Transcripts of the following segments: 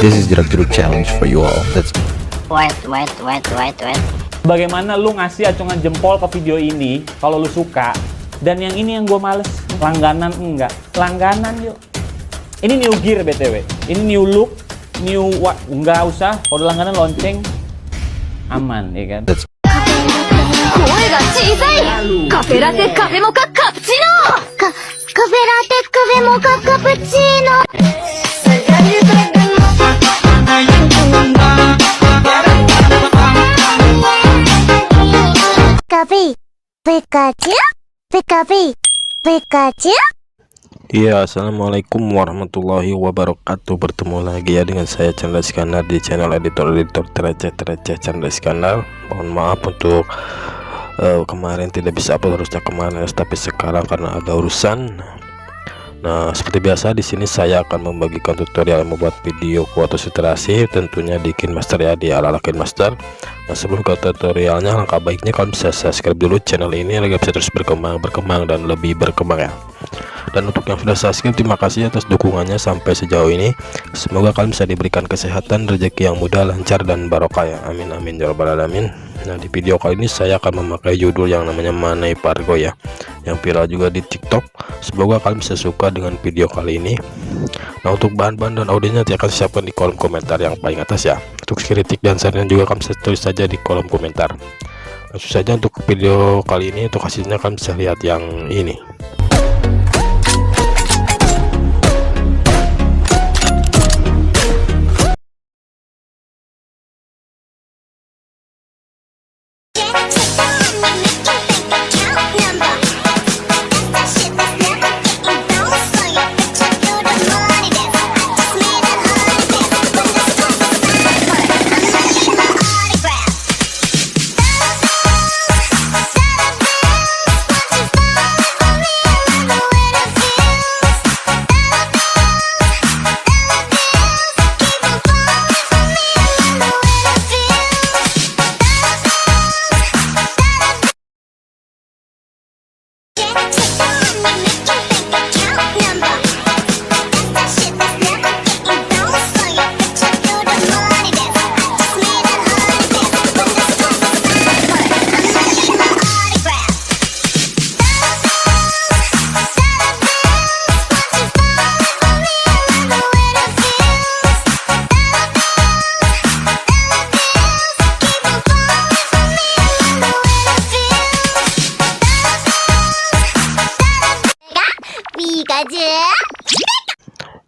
This is jeruk challenge for you all. Let's Wait. Bagaimana lu ngasih acungan jempol ke video ini kalau lu suka, dan yang ini yang gue males, langganan enggak, langganan yuk. Ini new gear BTW, ini new look, enggak usah, kalau langganan lonceng aman ya kan. 声が小さいカフェラテカフェモカカプチーノカフェラテカフェモカカプチーノ Pikapi Pikachu Pikapi Pikachu. Iya, assalamualaikum warahmatullahi wabarakatuh. Bertemu lagi ya dengan saya Chandra Iskandar di channel editor terceh Chandra Iskandar. Mohon maaf untuk kemarin tidak bisa upload, harusnya kemarin, tapi sekarang karena ada urusan. Nah, seperti biasa di sini saya akan membagikan tutorial membuat video kuota sutrasi, tentunya di KineMaster ya, di ala-ala KineMaster. Nah, sebelum ke tutorialnya, langkah baiknya kalian bisa subscribe dulu channel ini agar bisa terus berkembang dan lebih berkembang ya. Dan untuk yang sudah subscribe, terima kasih atas dukungannya sampai sejauh ini. Semoga kalian bisa diberikan kesehatan, rezeki yang mudah, lancar dan barokah ya. Amin amin ya rabbal alamin. Nah, di video kali ini saya akan memakai judul yang namanya Manai Pargo ya, yang viral juga di TikTok. Semoga kalian bisa suka dengan video kali ini. Nah, untuk bahan-bahan dan audionya nanti akan siapkan di kolom komentar yang paling atas ya. Untuk kritik dan saran juga kalian bisa tulis saja di kolom komentar. Langsung saja untuk video kali ini, untuk hasilnya kalian bisa lihat yang ini.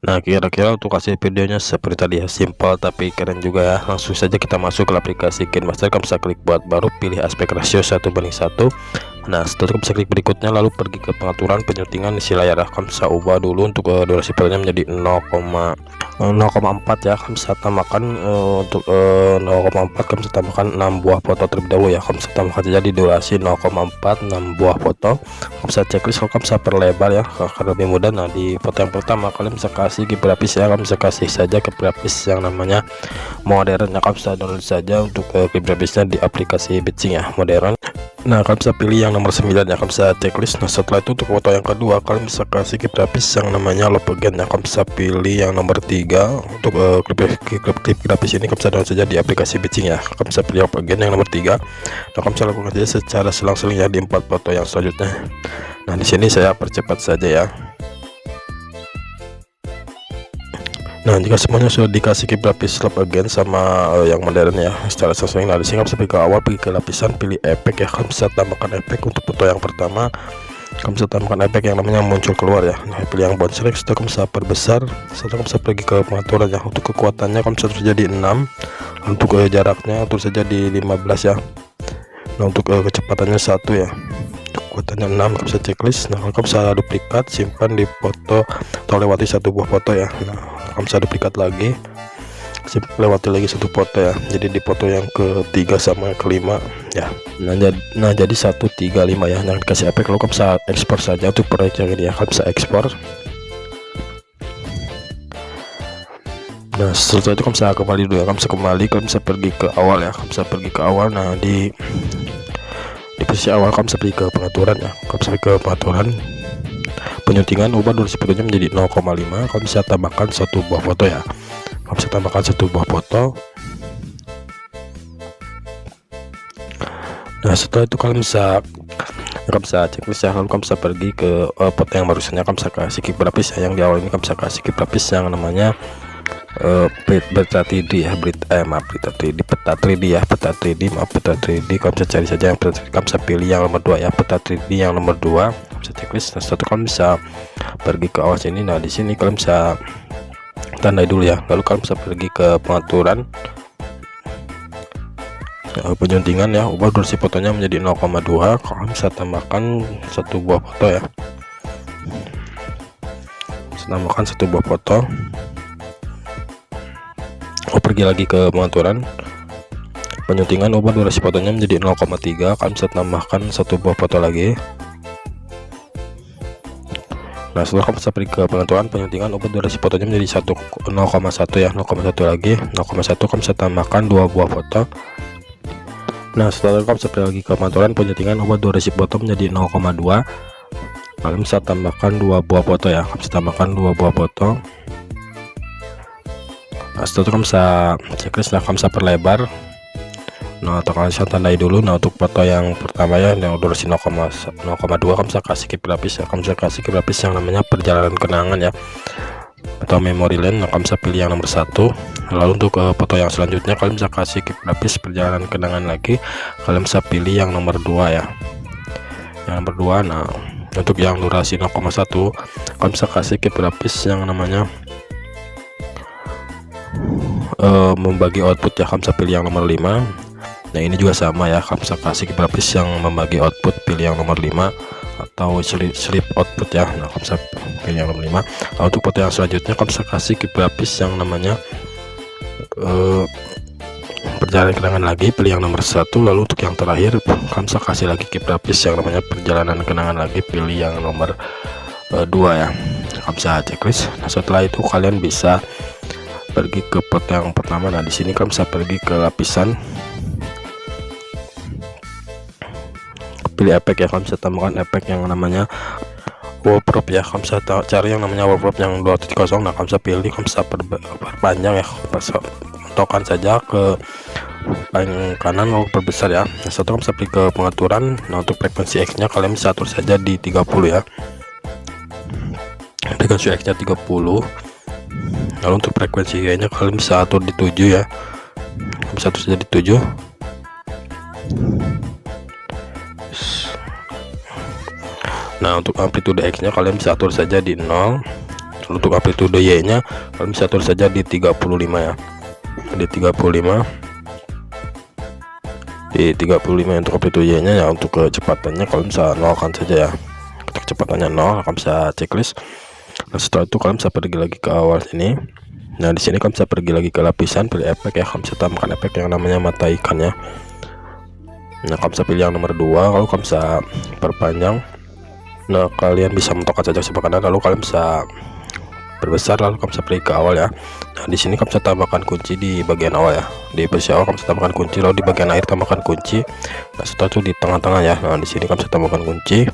Nah, kira-kira untuk hasil videonya seperti tadi ya, simpel tapi keren juga ya. Langsung saja kita masuk ke aplikasi KineMaster. Kamu bisa klik buat baru, pilih aspek rasio 1:1. Nah, setelah itu bisa klik berikutnya, lalu pergi ke pengaturan penyuntingan isi layar ya. Kamu bisa ubah dulu untuk durasi filmnya menjadi 0,4 ya. Kamu bisa tambahkan untuk 0,4, kamu bisa tambahkan 6 buah foto terlebih dahulu ya. Kamu bisa tambahkan saja di durasi 0,4 6 buah foto. Kamu bisa checklist, kamu bisa perlebar ya karena lebih mudah. Nah, di foto yang pertama kalian bisa kasih ke grafis ya. Kamu bisa kasih saja ke grafis yang namanya modern ya. Kamu bisa download saja untuk ke grafisnya di aplikasi Bitsing ya, modern. Nah, kalian bisa pilih yang nomor 9 ya, kalian bisa checklist. Nah, setelah itu untuk foto yang kedua kalian bisa kasih ke grafis yang namanya love again ya. Kalian bisa pilih yang nomor 3 untuk klip grafis ini. Kalian bisa download saja di aplikasi Bitsing ya. Kalian bisa pilih love again yang nomor 3. Nah, kalian bisa lakukan saja secara selang-seling ya di 4 foto yang selanjutnya. Nah, di sini saya percepat saja ya. Nah, jika semuanya sudah dikasih ke grafis love again sama yang modern ya secara sesuai, nah disini bisa pergi ke awal, pergi ke lapisan, pilih efek ya. Kamu bisa tambahkan efek untuk foto yang pertama. Kamu bisa tambahkan efek yang namanya muncul keluar ya. Nah, pilih yang bounce rate, setelah kamu bisa perbesar, setelah kamu bisa pergi ke pengaturan ya. Untuk kekuatannya kamu bisa terus jadi 6, untuk jaraknya terus saja di 15 ya. Nah, untuk kecepatannya 1 ya, kekuatannya 6. Kamu bisa checklist. Nah, kamu bisa duplikat, simpan di foto atau lewati 1 buah foto ya. Nah, kamu bisa duplikat lagi, lewati lagi 1 foto ya. Jadi di foto yang ketiga sama yang kelima ya. Nah, jadi 1, 3, 5 ya. Jangan dikasih efek, lalu kamu bisa ekspor saja untuk proyek yang ini ya. Kamu bisa ekspor. Nah, setelah itu kamu bisa kembali dulu ya. Kamu bisa kembali, kamu bisa pergi ke awal ya. Kamu bisa pergi ke awal. Nah, di posisi awal kamu bisa pergi ke pengaturan ya. Kamu bisa pergi ke pengaturan penyuntingan, ubah durasi fotonya menjadi 0,5. Kamu bisa tambahkan 1 buah foto ya. kalian bisa tambahkan satu buah foto. Nah setelah itu kalian bisa checklist ya, lalu kalian bisa pergi ke foto yang barusannya, kalian bisa kasih keyframe ya. Yang di awal ini kalian bisa kasih keyframe yang namanya peta 3D ya, peta 3D ya, peta 3D, maaf, peta 3D. Kalian bisa cari saja yang peta 3D, kalian bisa pilih yang nomor 2 ya, peta 3D yang nomor 2, bisa checklist. Nah setelah itu kalian bisa pergi ke awal sini. Nah di sini kalian bisa tandai dulu ya, lalu kalian bisa pergi ke pengaturan penyuntingan ya, ubah durasi fotonya menjadi 0,2. kalian bisa tambahkan satu buah foto ya, bisa tambahkan satu buah foto. Pergi lagi ke pengaturan penyuntingan, ubah durasi fotonya menjadi 0,3. kalian bisa tambahkan satu buah foto lagi. Nah setelah kalian bisa pergi ke pengaturan penyuntingan, ubah durasi fotonya menjadi 0,1 ya, 0,1 lagi, 0,1. kalian bisa tambahkan dua buah foto. Nah setelah kalian bisa pergi lagi ke pengaturan penyuntingan, ubah durasi foto menjadi 0,2. kalian bisa tambahkan dua buah foto ya, kalian bisa tambahkan dua buah foto. Nah setelah itu kalian bisa checklist lah, kalian bisa perlebar. Nah atau kalian bisa tandai dulu. Nah untuk foto yang pertama ya, yang durasi 0,2, kalian bisa kasih keyframe ya, kalian bisa kasih keyframe yang namanya perjalanan kenangan ya, atau memory lane. Nah kalian bisa pilih yang nomor 1. Lalu untuk foto yang selanjutnya kalian bisa kasih keyframe perjalanan kenangan lagi, kalian bisa pilih yang nomor 2 ya, yang nomor 2. Nah untuk yang durasi 0,1 kalian bisa kasih keyframe yang namanya membagi output ya, kalian bisa pilih yang nomor 5. Nah ini juga sama ya, kalian bisa kasih keyframe yang membagi output, pilih yang nomor 5, atau sleep output ya. Nah kalian bisa pilih yang nomor 5. Nah, untuk foto yang selanjutnya kalian bisa kasih keyframe yang namanya perjalanan kenangan lagi, pilih yang nomor 1. Lalu untuk yang terakhir kalian bisa kasih lagi keyframe yang namanya perjalanan kenangan lagi, pilih yang nomor 2 ya. Kalian bisa checklist. Nah setelah itu kalian bisa pergi ke foto yang pertama. Nah di sini kalian bisa pergi ke lapisan, pilih efek ya, kalian bisa tambahkan efek yang namanya wallprop ya, kalian bisa cari yang namanya wallprop yang 2.0. Nah kalian bisa pilih, kalian bisa perpanjang ya, tokan saja ke paling kanan lalu perbesar ya. Nah setelah kalian bisa pergi ke pengaturan. Nah untuk frekuensi X nya kalian bisa atur saja di 30 ya, frekuensi X nya 30. Lalu untuk frekuensi Y nya kalian bisa atur di 7 ya, bisa atur saja di 7. Nah untuk amplitude X nya kalian bisa atur saja di 0. Untuk amplitude Y nya kalian bisa atur saja di 35 ya, di 35, di 35 untuk amplitude Y nya ya. Untuk kecepatannya kalian bisa nolkan saja ya, kecepatannya 0, kalian bisa checklist. Nah setelah itu kalian bisa pergi lagi ke awal sini. Nah di sini kalian bisa pergi lagi ke lapisan, pilih efek ya, kalian bisa tambahkan efek yang namanya mata ikan ya. Nah kalian bisa pilih yang nomor 2, lalu kalian bisa perpanjang. Nah kalian bisa mentokkan saja sebelah kanan, lalu kalian bisa perbesar, lalu kalian bisa pergi ke awal ya. Nah di sini kalian bisa tambahkan kunci di bagian awal ya, di posisi awal kalian bisa tambahkan kunci, lalu di bagian akhir tambahkan kunci. Nah setelah itu di tengah-tengah ya, nah di sini kalian bisa tambahkan kunci.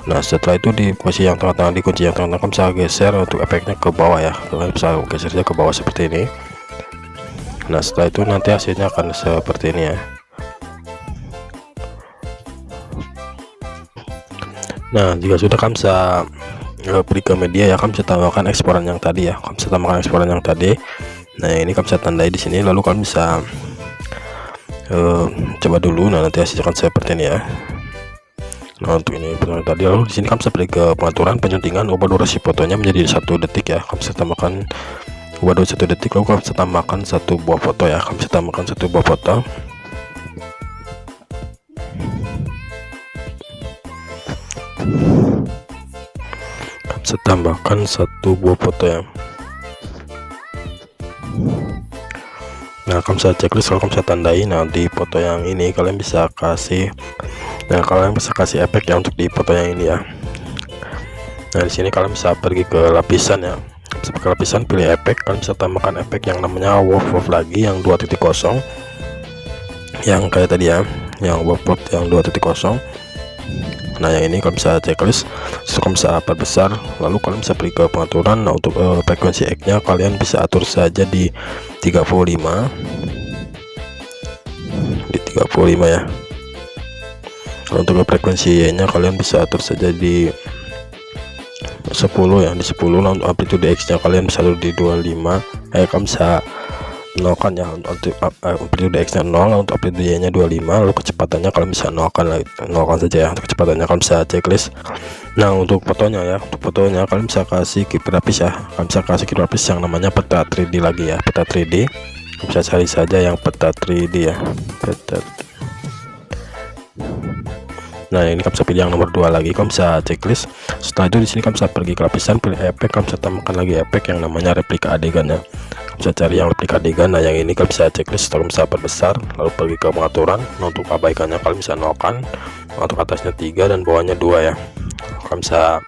Nah setelah itu di posisi yang tengah-tengah, di kunci yang tengah-tengah kalian bisa geser untuk efeknya ke bawah ya, kalian bisa geser saja ke bawah seperti ini. Nah setelah itu nanti hasilnya akan seperti ini ya. Nah jika sudah kalian bisa pergi ke media ya, kalian bisa tambahkan eksporan yang tadi ya, kalian bisa tambahkan eksporan yang tadi. Nah ini kalian bisa tandai di sini, lalu kalian bisa coba dulu. Nah nanti hasilnya akan seperti ini ya. Nah untuk ini pertama tadi, lalu di sini kalian bisa pergi ke pengaturan penyuntingan, ubah durasi fotonya menjadi 1 detik ya, kalian bisa tambahkan ubah durasi 1 detik, lalu kalian bisa tambahkan satu buah foto ya, kalian bisa tambahkan satu buah foto. Kalian bisa tambahkan satu buah foto ya. Nah kalian bisa checklist, kalau kalian bisa tandai. Nah di foto yang ini kalian bisa kasih, nah kalian bisa kasih efek ya untuk di foto yang ini ya. Nah di sini kalian bisa pergi ke lapisan ya, bisa ke lapisan, pilih efek, kalian bisa tambahkan efek yang namanya wallprop lagi yang 2.0, yang kayak tadi ya, yang wallprop yang 2.0. Nah yang ini kalian bisa checklist, kalian bisa perbesar, lalu kalian bisa pergi ke pengaturan. Nah untuk frekuensi X nya kalian bisa atur saja di 35 ya. Untuk frekuensi Y nya kalian bisa atur saja di 10 ya, di 10. Untuk amplitude X nya kalian bisa atur di 25. Kalian bisa nolkan ya untuk amplitude X nya 0, untuk amplitude Y nya 25, lalu kecepatannya kalian bisa nolkan saja ya. Untuk kecepatannya kalian bisa checklist. Nah untuk fotonya ya, kalian bisa kasih grafis ya, kalian bisa kasih grafis yang namanya peta 3D lagi ya, peta 3D. Kalian bisa cari saja yang peta 3D ya, peta. Nah ini kalian bisa pilih yang nomor 2 lagi, kalian bisa checklist. Setelah itu di sini kalian bisa pergi ke lapisan, pilih efek, kalian bisa tambahkan lagi efek yang namanya replika adegan ya. Kalian bisa cari yang replika adegan. Nah yang ini kalian bisa checklist, kalian bisa perbesar, lalu pergi ke pengaturan. Nah untuk abaikannya kalian bisa nolkan, untuk atasnya 3 dan bawahnya 2 ya. Kalian bisa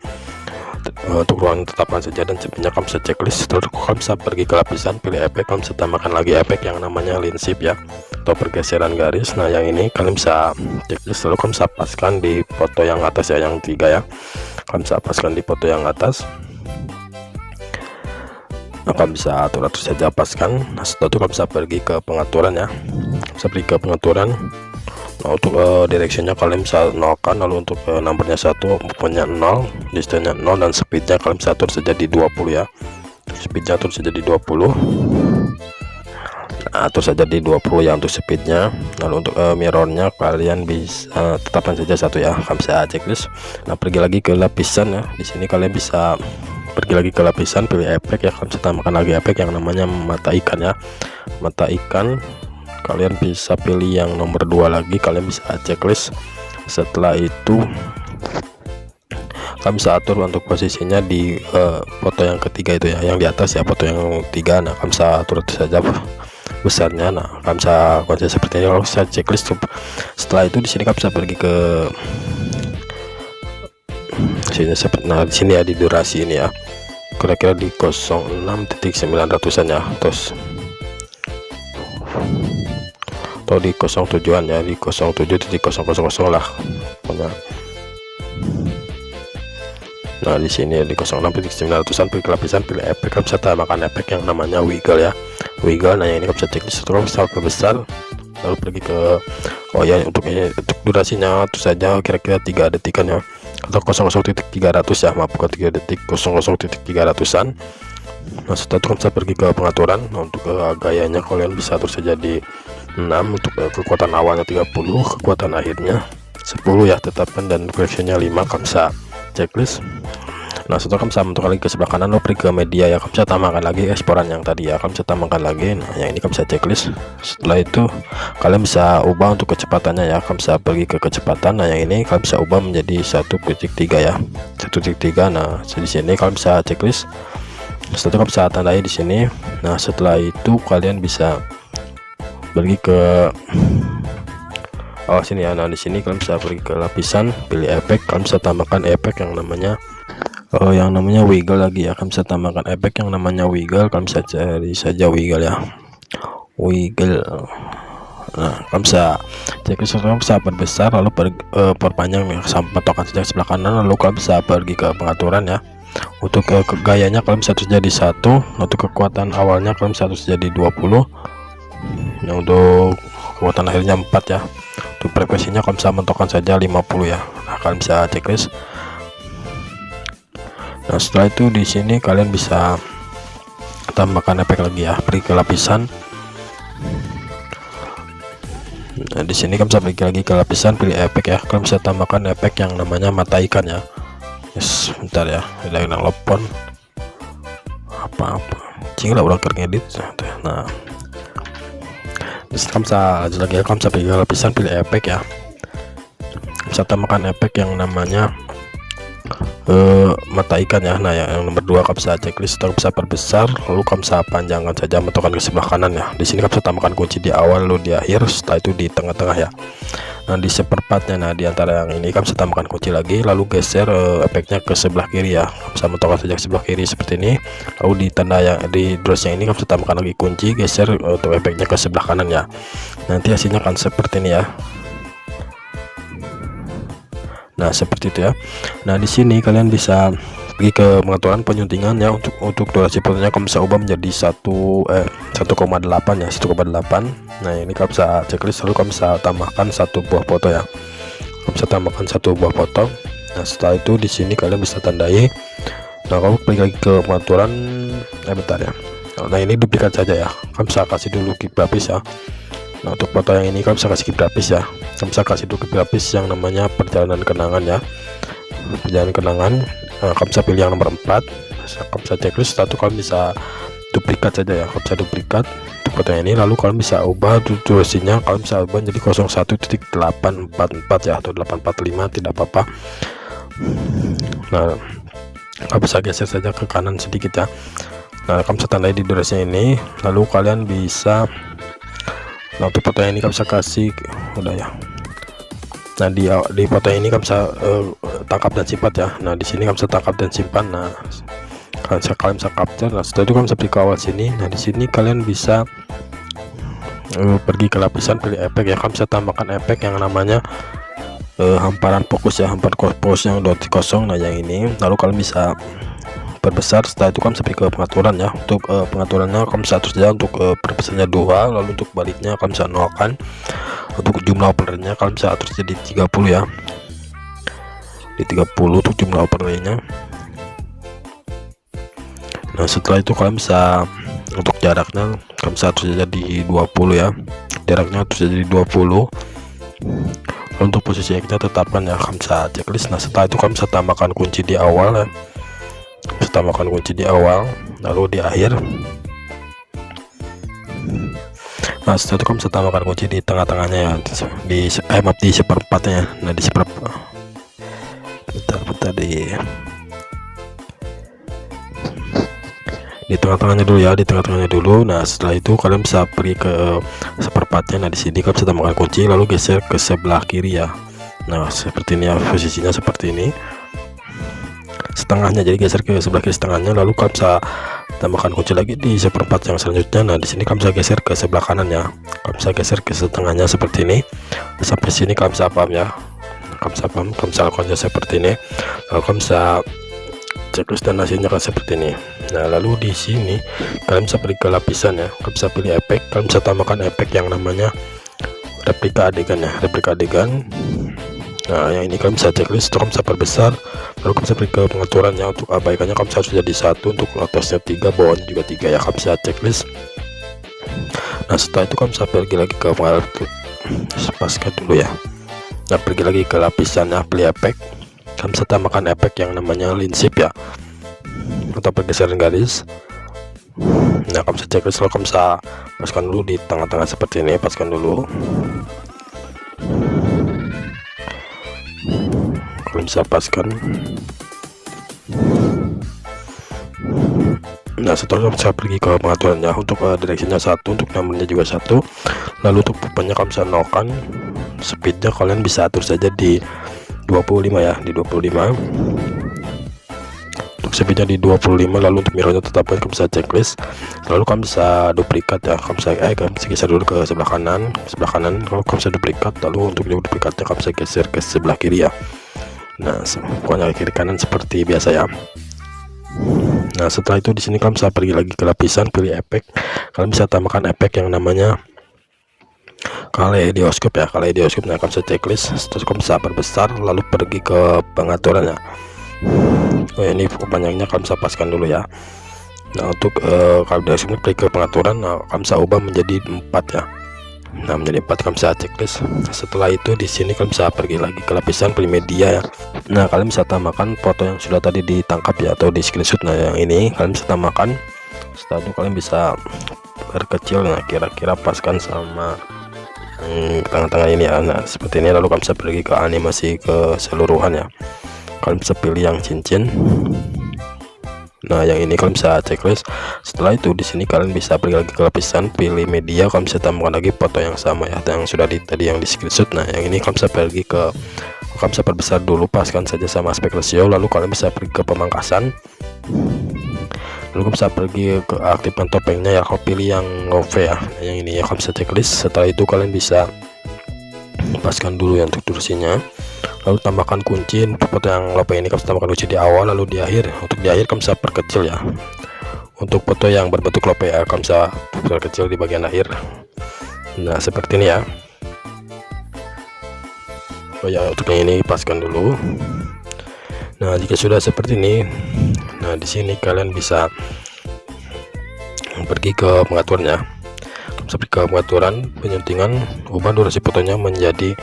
untuk ruangan tetapkan saja dan cepatnya kalian bisa checklist. Setelah itu kalian bisa pergi ke lapisan, pilih efek, kalian bisa tambahkan lagi efek yang namanya line shift ya, atau pergeseran garis. Nah yang ini kalian bisa checklist, lalu kalian bisa paskan di foto yang atas ya, yang 3 ya. Kalian bisa paskan di foto yang atas. Nah, kalian bisa atur saja paskan. Nah setelah itu kalian bisa pergi ke pengaturan ya, bisa pergi ke pengaturan. Nah untuk directionnya kalian bisa nolkan, lalu untuk numbernya 1, punya 0, distance-nya 0, dan speednya kalian bisa atur saja di 20 ya. Speednya atur saja di 20. Nah, atur saja di 20 ya untuk speednya. Lalu untuk mirrornya kalian bisa tetapkan saja 1 ya, kalian bisa checklist. Nah pergi lagi ke lapisan ya, di sini kalian bisa pergi lagi ke lapisan, pilih efek ya, kalian bisa tambahkan lagi efek yang namanya mata ikan ya, mata ikan. Kalian bisa pilih yang nomor 2 lagi, kalian bisa checklist. Setelah itu kalian bisa atur untuk posisinya di foto yang ketiga itu ya, yang di atas ya, foto yang 3. Nah kalian bisa atur saja besarnya. Nah kalian bisa konsep seperti ini, kalau saya checklist. Setelah itu di sini kalian bisa pergi ke sini. Nah di sini ya, di durasi ini ya, kira-kira di 06.900an ya, terus atau di 07an ya, di 07.000 lah pokoknya. Nah di sini ya, di 06.900an, pilih lapisan, pilih efek, kalian bisa tambahkan efek yang namanya wiggle ya, wiggle. Nah yang ini kalian bisa checklist, terus bisa besar, lalu pergi ke untuk durasinya itu saja kira-kira 3 detikan ya, atau 00.300 ya, maaf bukan 3 detik, 00.300an. Nah setelah itu bisa pergi ke pengaturan. Nah untuk gayanya kalian bisa atur saja di 6, untuk kekuatan awalnya 30, kekuatan akhirnya 10 ya, tetapkan, dan correctionnya 5. Kalian bisa checklist. Nah setelah kalian bisa menentukan lagi ke sebelah kanan, lo pergi ke media ya, kalian bisa tambahkan lagi eksporan yang tadi ya, kalian bisa tambahkan lagi. Nah yang ini kalian bisa checklist. Setelah itu kalian bisa ubah untuk kecepatannya ya, kalian bisa pergi ke kecepatan. Nah yang ini kalian bisa ubah menjadi 1.3 ya, 1.3. Nah di sini kalian bisa checklist. Setelah itu kalian bisa tandai di sini. Nah setelah itu kalian bisa pergi ke sini ya. Nah di sini kalian bisa pergi ke lapisan, pilih efek, kalian bisa tambahkan efek yang namanya wiggle lagi ya, kalian bisa tambahkan efek yang namanya wiggle. Kalian bisa cari saja wiggle ya, wiggle. Nah kalian bisa cek, kalian bisa perbesar, lalu perpanjang ya, sampai patokan saja sebelah kanan, lalu kalian bisa pergi ke pengaturan ya. Untuk gayanya kalian bisa atur jadi 1, untuk kekuatan awalnya kalian bisa atur jadi 20, yang untuk kekuatan akhirnya 4 ya. Untuk frekuensinya kalian bisa menentukan saja 50 ya. Nah kalian bisa checklist. Nah setelah itu di sini kalian bisa tambahkan efek lagi ya, pergi ke lapisan. Nah di sini kalian bisa pergi lagi ke lapisan, pilih efek ya, kalian bisa tambahkan efek yang namanya mata ikan ya. Sebentar ya, ada yang telepon apa-apa cinglah udah ngedit. Nah terus kalian bisa lanjut lagi ya, kalian bisa pilih lapisan, pilih efek ya, bisa tambahkan efek yang namanya mata ikan ya. Nah yang nomor 2 kalian bisa checklist, kalian bisa perbesar, lalu kalian bisa panjangkan saja, menentukan ke sebelah kanan ya. Di sini kalian bisa tambahkan kunci di awal, lalu di akhir, setelah itu di tengah-tengah ya. Nah di seperempatnya, nah di antara yang ini kalian bisa tambahkan kunci lagi, lalu geser efeknya ke sebelah kiri ya, bisa menentukan saja ke sebelah kiri seperti ini. Lalu di tanda yang di dressnya ini kalian bisa tambahkan lagi kunci, geser untuk efeknya ke sebelah kanan ya. Nanti hasilnya akan seperti ini ya. Nah seperti itu ya. Nah di sini kalian bisa pergi ke pengaturan penyuntingan ya, untuk durasi fotonya kamu bisa ubah menjadi 1,8 ya, 1,8. Nah ini kamu bisa checklist, lalu kamu bisa tambahkan satu buah foto ya, kamu bisa tambahkan satu buah foto. Nah setelah itu di sini kalian bisa tandai. Nah kamu pergi lagi ke pengaturan, bentar ya. Nah ini duplikat saja ya, kamu bisa kasih dulu keep grafis ya. Nah untuk foto yang ini kamu bisa kasih keep grafis ya, kamu bisa kasih dulu keep grafis yang namanya perjalanan kenangan ya, perjalanan kenangan. Nah, kamu bisa pilih yang nomor 4, kamu bisa checklist. Setelah itu kalian bisa duplikat saja ya, kamu bisa duplikat untuk foto ini, lalu kalian bisa ubah durasinya, kalian bisa ubah jadi 01.844 ya, atau 845 tidak apa-apa. Nah kamu bisa geser saja ke kanan sedikit ya. Nah kamu bisa tandai di durasinya ini, lalu kalian bisa, nah untuk foto ini kamu bisa kasih udah ya. Nah di foto ini kamu bisa tangkap dan simpan ya. Nah di sini kamu bisa tangkap dan simpan. Nah kalian bisa capture. Nah setelah itu kamu bisa pergi ke awal sini. Nah di sini kalian bisa pergi ke lapisan, pilih efek ya, kamu bisa tambahkan efek yang namanya hamparan fokus ya, hamparan fokus yang dot kosong. Nah yang ini, lalu kalian bisa perbesar. Setelah itu kamu bisa pergi ke pengaturan ya, untuk pengaturannya kamu bisa atur saja untuk perbesarnya 2, lalu untuk baliknya kamu bisa nolkan. Untuk jumlah overlaynya kalian bisa atur jadi 30 ya, di 30 untuk jumlah overlaynya. Nah setelah itu kalian bisa, untuk jaraknya kalian bisa atur saja di 20 ya, jaraknya atur saja di 20. Untuk posisi yang kita tetapkan ya, kamu bisa checklist. Nah setelah itu kamu bisa tambahkan kunci di awal ya, bisa tambahkan kunci di awal, lalu di akhir. Nah setelah itu kamu bisa tambahkan kunci di tengah-tengahnya ya, di seperempatnya. Nah di seperempat, bentar di tengah-tengahnya dulu ya, di tengah-tengahnya dulu. Nah setelah itu kalian bisa pergi ke seperempatnya. Nah di sini kalian bisa tambahkan kunci, lalu geser ke sebelah kiri ya. Nah seperti ini ya, posisinya seperti ini, setengahnya, jadi geser ke sebelah kiri setengahnya, lalu kalian bisa tambahkan kunci lagi di seperempat yang selanjutnya. Nah di sini kalian bisa geser ke sebelah kanan ya, kalian bisa geser ke setengahnya seperti ini. Sampai sini kalian bisa paham ya, kalian bisa paham, kalian bisa lakukannya seperti ini. Lalu kalian bisa checklist dan hasilnya kan seperti ini. Nah lalu di sini kalian bisa pergi ke lapisan ya, kalian bisa pilih efek, kalian bisa tambahkan efek yang namanya replika adegan ya, replika adegan. Nah yang ini kalian bisa checklist, kalian bisa perbesar, lalu kalian bisa pergi ke pengaturan ya, untuk abaikannya kalian bisa harus jadi 1, untuk atasnya 3, bawahnya juga 3 ya, kalian bisa checklist. Nah setelah itu kalian bisa pergi lagi ke paskan dulu ya. Nah pergi lagi ke lapisan ya, pilih efek, kalian bisa tambahkan efek yang namanya line shape ya, atau pergeseran garis. Nah kamu bisa checklist, lalu kamu bisa paskan dulu di tengah-tengah seperti ini, paskan dulu. Kalian bisa paskan. Nah setelah kamu bisa pergi ke pengaturannya, untuk direksinya 1, untuk nomornya juga 1, lalu untuk bebannya kamu bisa nolkan. Speednya kalian bisa atur saja di 25 ya, di 25. Untuk speednya di 25, lalu untuk mirrornya tetapkan, kamu bisa checklist, lalu kamu bisa duplikat ya, kamu bisa geser dulu ke sebelah kanan, lalu kamu bisa duplikat, lalu untuk duplikatnya kamu bisa geser ke sebelah kiri ya. Nah pokoknya kiri kanan seperti biasa ya. Nah setelah itu di sini kalian bisa pergi lagi ke lapisan, pilih efek, kalian bisa tambahkan efek yang namanya kaleidoskop ya, kaleidoskop. Nah kalian bisa checklist, terus kalian bisa perbesar, lalu pergi ke pengaturan ya. Oh ini panjangnya kalian bisa paskan dulu ya. Nah untuk kaleidoskopnya pergi ke pengaturan, nah kalian bisa ubah menjadi 4 ya. Nah menjadi 4, kalian bisa checklist. Setelah itu di sini kalian bisa pergi lagi ke lapisan, pilih media ya. Nah kalian bisa tambahkan foto yang sudah tadi ditangkap ya, atau di screenshot. Nah yang ini kalian bisa tambahkan. Setelah itu kalian bisa perkecil, nah kira-kira paskan sama tengah-tengah ini ya. Nah seperti ini, lalu kalian bisa pergi ke animasi keseluruhan ya, kalian bisa pilih yang cincin. Nah yang ini kalian bisa checklist. Setelah itu di sini kalian bisa pergi lagi ke lapisan, pilih media, kalian bisa tambahkan lagi foto yang sama ya, yang sudah tadi yang di screenshot. Nah yang ini kalian bisa pergi ke, kalian bisa perbesar dulu, paskan saja sama aspek ratio, lalu kalian bisa pergi ke pemangkasan, lalu kalian bisa pergi ke aktifkan topengnya ya, kalian pilih yang love ya. Nah, yang ini ya kalian bisa checklist. Setelah itu kalian bisa paskan dulu ya untuk durasinya, lalu tambahkan kunci. Untuk foto yang lope ini kamu bisa tambahkan kunci di awal, lalu di akhir. Untuk di akhir kamu bisa perkecil ya. Untuk foto yang berbentuk lope ya, kamu bisa perkecil di bagian akhir. Nah seperti ini ya. Oh ya, untuk yang ini paskan dulu. Nah jika sudah seperti ini, nah di sini kalian bisa pergi ke pengaturannya. Seperti ke pengaturan penyuntingan, ubah durasi fotonya menjadi,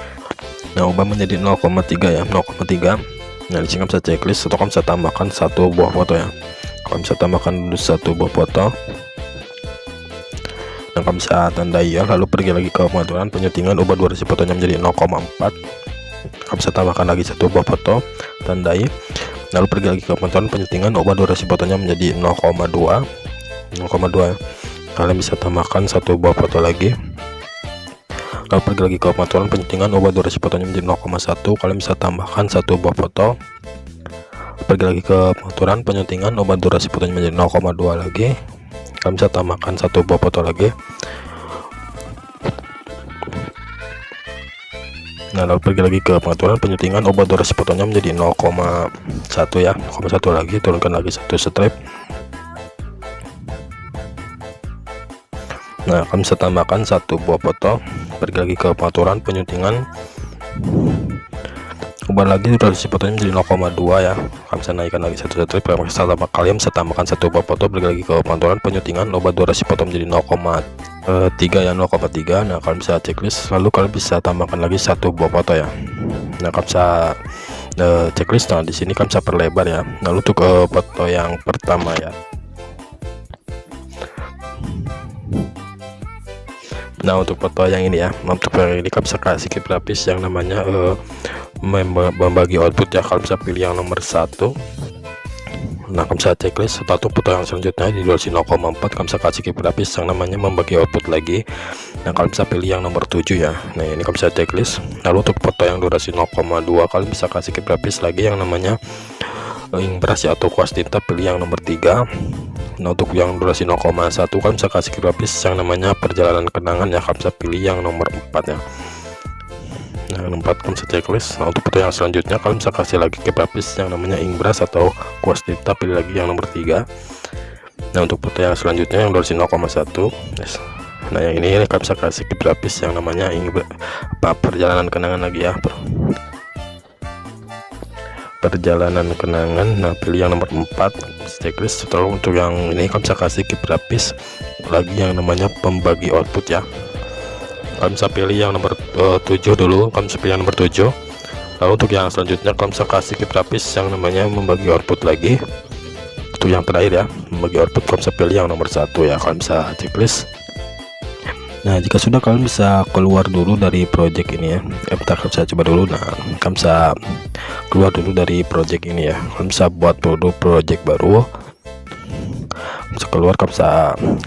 nah ubah menjadi 0,3 ya, 0,3. Nah di sini kamu bisa checklist atau kamu bisa tambahkan satu buah foto ya. Kamu bisa tambahkan dulu satu buah foto. Nah kamu bisa tandai ya, lalu pergi lagi ke pengaturan penyuntingan, ubah durasi fotonya menjadi 0,4. Kamu bisa tambahkan lagi satu buah foto, tandai, lalu pergi lagi ke pengaturan penyuntingan, ubah durasi fotonya menjadi 0,2. Kalian bisa tambahkan satu buah foto lagi, lalu pergi lagi ke pengaturan penyuntingan, ubah durasi fotonya menjadi 0,1. Kalian bisa tambahkan satu buah foto, pergi lagi ke pengaturan penyuntingan, ubah durasi fotonya menjadi 0,2 lagi. Kalian bisa tambahkan satu buah foto lagi. Nah lalu pergi lagi ke pengaturan penyuntingan, ubah durasi fotonya menjadi 0,1 ya, 0,1 lagi, turunkan lagi satu strip. Nah kalian bisa tambahkan satu buah foto, pergi lagi ke pengaturan penyuntingan, ubah lagi durasi fotonya menjadi 0,2 ya. Kalian bisa naikkan lagi satu strip. Kalian bisa tambahkan satu buah foto, pergi lagi ke pengaturan penyuntingan, ubah durasi foto menjadi 0,3 ya, 0,3. Nah kalian bisa checklist, lalu kalian bisa tambahkan lagi satu buah foto ya. Nah kalian bisa checklist. Nah di sini kalian bisa perlebar ya. Lalu untuk foto yang pertama ya. Nah untuk foto yang ini ya, untuk yang ini kalian bisa kasih grafis yang namanya membagi output ya. Kalian bisa pilih yang nomor 1. Nah kalian bisa checklist. Atau foto yang selanjutnya di durasi 0,4, kalian bisa kasih grafis yang namanya membagi output lagi. Nah kalian bisa pilih yang nomor 7 ya. Nah ini kalian bisa checklist. Lalu untuk foto yang durasi 0,2, kalian bisa kasih grafis lagi yang namanya imbras ya, atau kuas tinta, pilih yang nomor 3. Nah untuk yang durasi 0,1, kalian bisa kasih grafis yang namanya perjalanan kenangan ya. Kalian bisa pilih yang nomor 4 ya. Nah yang 4 kalian bisa checklist. Nah untuk foto yang selanjutnya kalian bisa kasih lagi grafis yang namanya imbras atau kuas tinta, pilih lagi yang nomor 3. Nah untuk foto yang selanjutnya yang durasi 0,1 yes. Nah yang ini kalian bisa kasih grafis yang namanya perjalanan kenangan lagi ya, perjalanan kenangan. Nah pilih yang nomor 4 checklist. Setelah untuk yang ini kalian bisa kasih grafis lagi yang namanya pembagi output ya. Kalian bisa pilih yang nomor 7 dulu, kalian bisa pilih yang nomor 7. Lalu untuk yang selanjutnya kalian bisa kasih grafis yang namanya membagi output lagi. Untuk yang terakhir ya, membagi output, kalian bisa pilih yang nomor 1 ya. Kalian bisa checklist. Nah jika sudah, kalian bisa keluar dulu dari project ini ya. Bentar, kalian bisa coba dulu. Nah kalian bisa keluar dulu dari project ini ya. Kalian bisa buat dulu project baru, bisa keluar, kalian bisa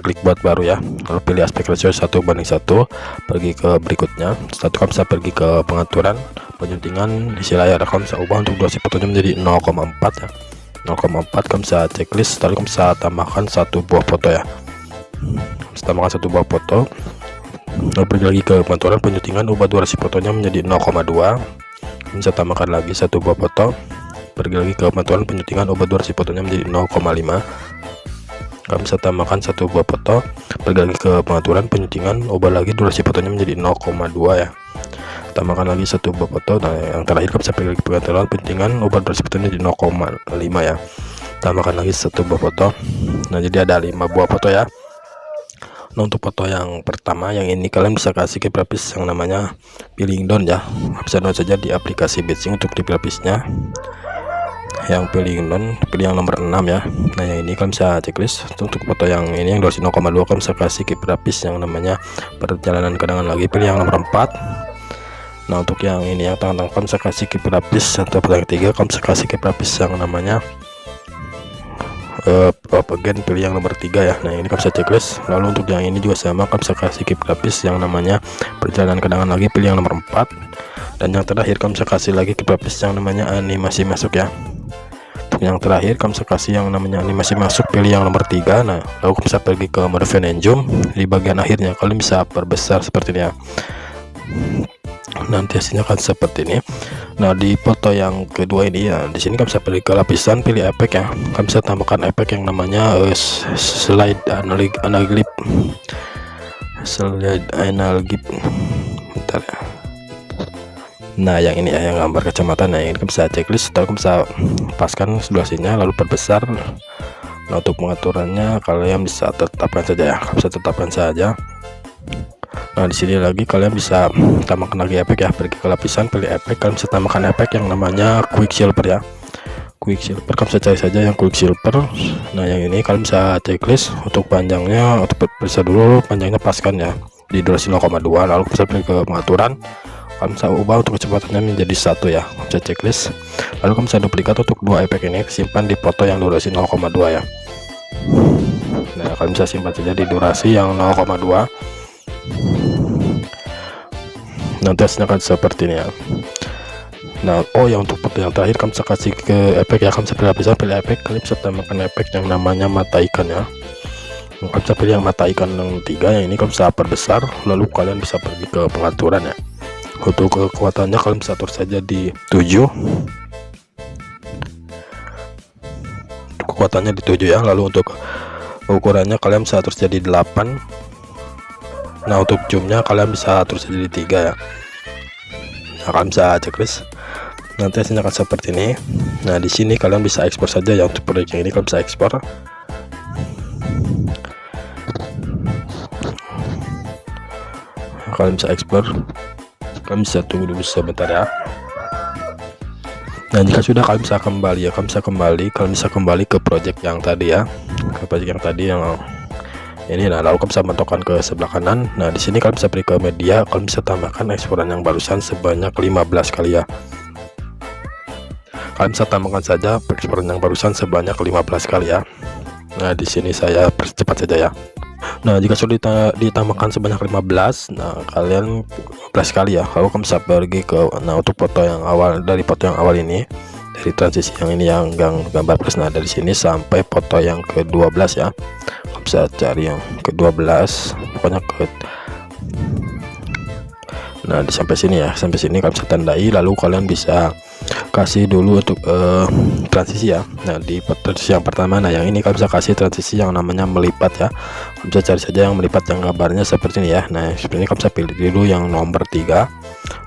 klik buat baru ya, lalu pilih aspek ratio 1:1, pergi ke berikutnya. Setelah itu kalian bisa pergi ke pengaturan penyuntingan, isi layar kalian bisa ubah untuk durasi fotonya menjadi 0,4 ya, 0,4. Kalian bisa checklist, lalu kalian bisa tambahkan satu buah foto ya, bisa tambahkan satu buah foto, lalu pergi lagi ke pengaturan penyuntingan, ubah durasi fotonya menjadi 0,2. Kalian bisa tambahkan lagi satu buah foto, pergi lagi ke pengaturan penyuntingan, ubah durasi fotonya menjadi 0,5. Kalian bisa tambahkan satu buah foto, pergi lagi ke pengaturan penyuntingan, ubah lagi durasi fotonya menjadi 0,2 ya, tambahkan lagi satu buah foto. Nah yang terakhir kalian bisa pergi lagi ke pengaturan penyuntingan, ubah durasi fotonya menjadi 0,5 ya, tambahkan lagi satu buah foto. Nah jadi ada 5 buah foto ya. Nah untuk foto yang pertama yang ini kalian bisa kasih ke grafis yang namanya peeling down ya. Bisa download saja di aplikasi Bitsing untuk di grafisnya. Yang peeling down, pilih yang nomor 6 ya. Nah yang ini kalian bisa checklist. Untuk foto yang ini yang durasi 0,2, kalian bisa kasih ke grafis yang namanya perjalanan kenangan lagi, pilih yang nomor 4. Nah untuk yang ini yang tangan kalian bisa kasih ke grafis, atau foto yang ketiga kalian bisa kasih ke grafis yang namanya again, pilih yang nomor 3 ya. Nah ini kalian bisa checklist. Lalu untuk yang ini juga sama, kalian bisa kasih ke grafis yang namanya perjalanan kenangan lagi, pilih yang nomor 4. Dan yang terakhir kalian bisa kasih lagi ke grafis yang namanya animasi masuk ya. Untuk yang terakhir kalian bisa kasih yang namanya animasi masuk, pilih yang nomor 3. Nah lalu kalian bisa pergi ke mode fan and zoom. Di bagian akhirnya kalian bisa perbesar seperti ini ya. Nanti hasilnya akan seperti ini. Nah, di foto yang kedua ini ya, di sini kamu bisa pilih ke lapisan, pilih efek ya. Kamu bisa tambahkan efek yang namanya slide analog, slide analog. Bentar ya. Nah, yang ini ya, yang gambar kacamata. Nah, ini kamu bisa checklist, setelah kamu bisa paskan durasinya lalu perbesar. Nah, untuk pengaturannya kalian bisa tetapkan saja ya, kamu bisa tetapkan saja. Nah, di sini lagi kalian bisa tambahkan lagi efek ya, pergi ke lapisan, pilih efek, kalian bisa tambahkan efek yang namanya Quicksilver ya. Quicksilver kamu bisa cari saja yang Quicksilver. Nah, yang ini kalian bisa checklist untuk panjangnya, untuk periksa dulu panjangnya paskan ya di durasi 0,2, lalu bisa pilih ke pengaturan, kalian bisa ubah untuk kecepatannya menjadi 1 ya, kamu bisa checklist, lalu kamu bisa duplikat untuk dua efek ini, simpan di foto yang durasi 0,2 ya. Nah, kalian bisa simpan saja di durasi yang 0,2. Nanti hasilnya akan seperti ini ya. Nah, oh ya, untuk foto yang terakhir kamu bisa kasih ke efek ya, kamu bisa pilih lapisan, pilih efek, kalian bisa tambahkan efek yang namanya mata ikan ya. Kamu bisa pilih yang mata ikan yang 3, yang ini kamu bisa perbesar, lalu kalian bisa pergi ke pengaturan ya. Untuk kekuatannya kalian bisa atur saja di 7. Untuk kekuatannya di 7 ya, lalu untuk ukurannya kalian bisa atur jadi 8. Nah, untuk zoomnya kalian bisa atur saja di 3 ya. Nah, kalian bisa checklist, nanti hasilnya akan seperti ini. Nah, di sini kalian bisa ekspor saja ya, untuk proyek yang ini kalian bisa ekspor. Kalian bisa ekspor, kalian bisa tunggu dulu sebentar ya. Nah, jika sudah kalian bisa kembali ya, kalian bisa kembali ke project yang tadi ya, ke project yang tadi yang ini. Nah, lalu kalian bisa mentokkan ke sebelah kanan. Nah, di sini kalian bisa pilih ke media, kalian bisa tambahkan eksporan yang barusan sebanyak 15 kali ya. Kalian bisa tambahkan saja eksporan yang barusan sebanyak 15 kali ya. Nah, di sini saya percepat saja ya. Nah, jika sudah ditambahkan sebanyak 15, nah kalian 15 kali ya, lalu kamu bisa pergi ke, nah untuk foto yang awal, dari foto yang awal ini, dari transisi yang ini yang gambar plus, nah dari sini sampai foto yang ke-12 ya, kamu bisa cari yang ke-12 pokoknya ke, nah sampai sini ya, sampai sini kalian bisa tandai, lalu kalian bisa kasih dulu untuk transisi ya. Nah, di transisi yang pertama, nah yang ini kalian bisa kasih transisi yang namanya melipat ya, kalian bisa cari saja yang melipat yang gambarnya seperti ini ya. Nah, seperti ini kalian bisa pilih dulu yang nomor 3.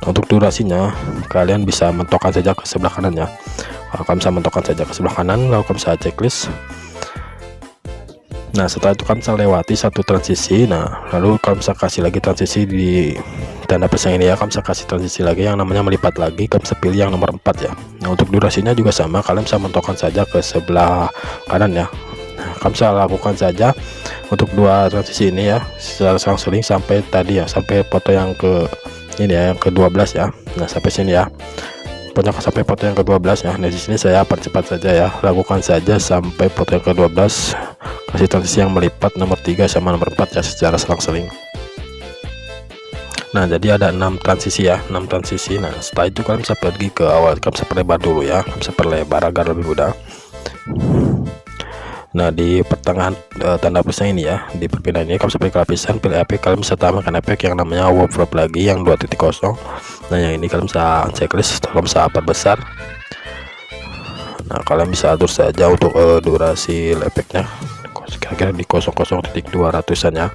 Nah, untuk durasinya kalian bisa mentokkan saja ke sebelah kanan ya, kalian bisa mentokkan saja ke sebelah kanan, lalu kalian bisa checklist. Nah, setelah itu kalian bisa lewati satu transisi, nah lalu kalian bisa kasih lagi transisi di tanda plus yang ini ya, kalian bisa kasih transisi lagi yang namanya melipat lagi, kalian bisa pilih yang nomor 4 ya. Nah, untuk durasinya juga sama, kalian bisa mentokkan saja ke sebelah kanan ya. Nah, kalian bisa lakukan saja untuk dua transisi ini ya secara selang-seling sampai tadi ya, sampai foto yang ke ini ya, yang ke-12 ya. Nah, sampai sini ya, pokoknya sampai foto yang ke-12 ya. Nah, di sini saya percepat saja ya, lakukan saja sampai foto yang ke-12, kasih transisi yang melipat nomor 3 sama nomor 4 ya secara selang-seling. Nah, jadi ada 6 transisi ya, 6 transisi. Nah, setelah itu kalian bisa pergi ke awal, kalian bisa perlebar dulu ya, kalian bisa perlebar agar lebih mudah. Nah, di pertengahan tanda plusnya ini ya, di perpindahan ini kalian bisa pilih lapisan, pilih efek, kalian bisa tambahkan efek yang namanya warp lagi yang 2.0. Nah, yang ini kalian bisa checklist, kalian bisa perbesar. Nah, kalian bisa atur saja untuk durasi efeknya kira-kira di 0,0.200an ya.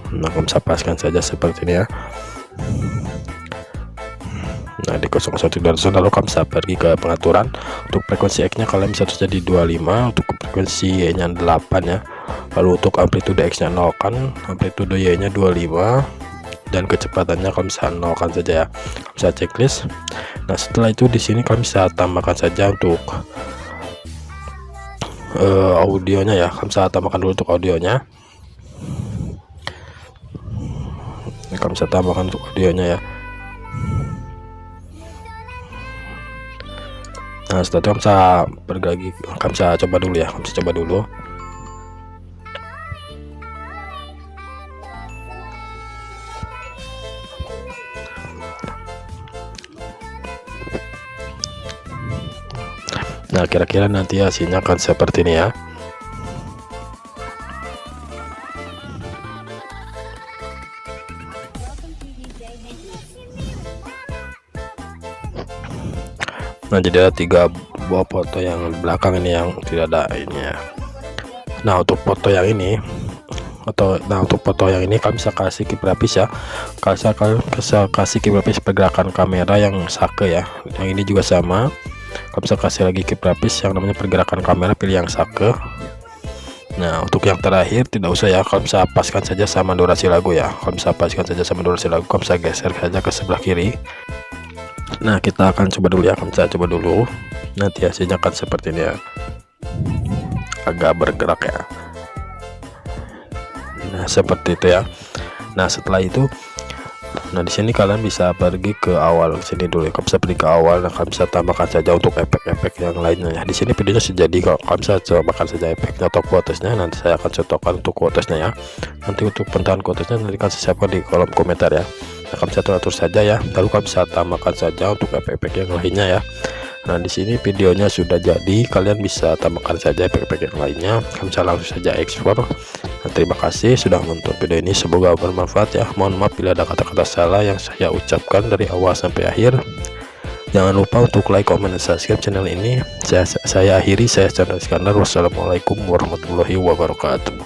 Nah, kalian bisa paskan saja seperti ini ya. Nah, di 0,0.200, lalu kalian bisa pergi ke pengaturan. Untuk frekuensi X nya kalian bisa terus jadi 25, untuk frekuensi Y nya 8 ya, lalu untuk amplitude X nya 0 kan, amplitude Y nya 25, dan kecepatannya kalian bisa 0 kan saja ya, kalian bisa checklist. Nah, setelah itu di sini kalian bisa tambahkan saja untuk audionya ya, kalian bisa tambahkan dulu untuk audionya. Kalian bisa tambahkan untuk audionya ya. Nah, setelah itu kalian bisa pergi lagi, kalian bisa coba dulu ya, kalian bisa coba dulu. Nah, kira-kira nanti hasilnya akan seperti ini ya. Nah, jadi ada 3 buah foto yang di belakang ini yang tidak ada ini ya. Nah, untuk foto yang ini kalian bisa kasih kiprapis ya. Kalian bisa kasih kiprapis pergerakan kamera yang sake ya. Yang ini juga sama. Kalian bisa kasih lagi kiprapis yang namanya pergerakan kamera, pilih yang sake. Nah, untuk yang terakhir tidak usah ya, kalian bisa paskan saja sama durasi lagu ya. Kalian bisa paskan saja sama durasi lagu, kalian bisa geser saja ke sebelah kiri. Nah, kita akan coba dulu ya, kalian bisa coba dulu. Nanti hasilnya akan seperti ini ya, agak bergerak ya. Nah, seperti itu ya. Nah, setelah itu, nah di sini kalian bisa pergi ke awal sini dulu. Kalian bisa pergi ke awal, dan kalian bisa tambahkan saja untuk efek-efek yang lainnya ya. Di sini videonya sudah jadi, kalau kalian bisa tambahkan saja efeknya atau quotesnya. Nanti saya akan contohkan untuk quotesnya ya. Nanti untuk pentahan quotesnya nanti kalian siapkan di kolom komentar ya. Nah, kalian bisa atur saja ya. Lalu kalian bisa tambahkan saja untuk efek-efek yang lainnya ya. Nah, di sini videonya sudah jadi, kalian bisa tambahkan saja efek-efek yang lainnya. Kalian bisa langsung saja ekspor. Nah, terima kasih sudah menonton video ini, semoga bermanfaat ya. Mohon maaf bila ada kata-kata salah yang saya ucapkan dari awal sampai akhir. Jangan lupa untuk like, comment, dan subscribe channel ini. Saya akhiri, saya Chandra Iskandar. Wassalamualaikum warahmatullahi wabarakatuh.